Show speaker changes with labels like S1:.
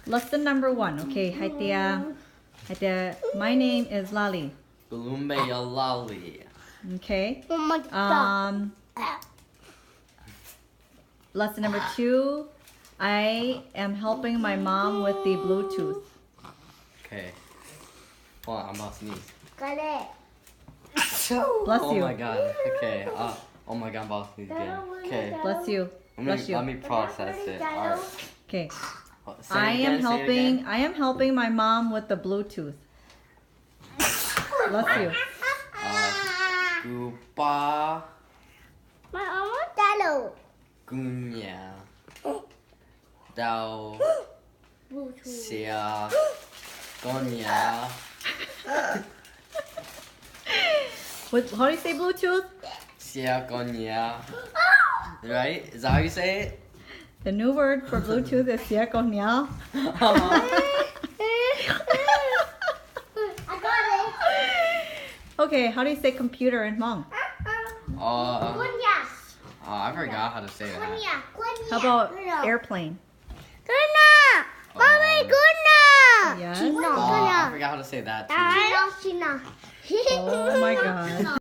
S1: Lesson number 1. Okay, Hai Tia. My name is Lali.
S2: Gulumbe Lali.
S1: Okay.
S3: Oh my god.
S1: Lesson number 2. I am helping my mom with the Bluetooth.
S2: Okay. Hold on, I'm about to sneeze.
S3: Got it.
S1: Bless
S2: Oh
S1: you.
S2: my god. Okay. Oh my god, I'm about to sneeze again. Okay.
S1: Bless you. Bless you.
S2: Let me process it. Alright.
S1: Okay.
S2: Say it again, say it again.
S1: I am helping my mom with the Bluetooth. Bless you.
S2: Gupa
S3: My mama talo.
S2: gunya dao
S3: Bluetooth.
S2: sia gonya.
S1: How do you say Bluetooth?
S2: Sia gonya. Right? Is that how you say it?
S1: The new word for Bluetooth is siakonya.
S3: I got it.
S1: Okay, how do you say computer in Hmong?
S3: Kunya.
S2: I forgot how to say that.
S3: Kunya. Kunya.
S1: How about airplane?
S3: Kuna. Mommy, kuna.
S1: Yes.
S3: Chino.
S2: I
S3: Kuna.
S2: forgot how to say that too.
S3: Chino. Chino.
S1: Oh my god.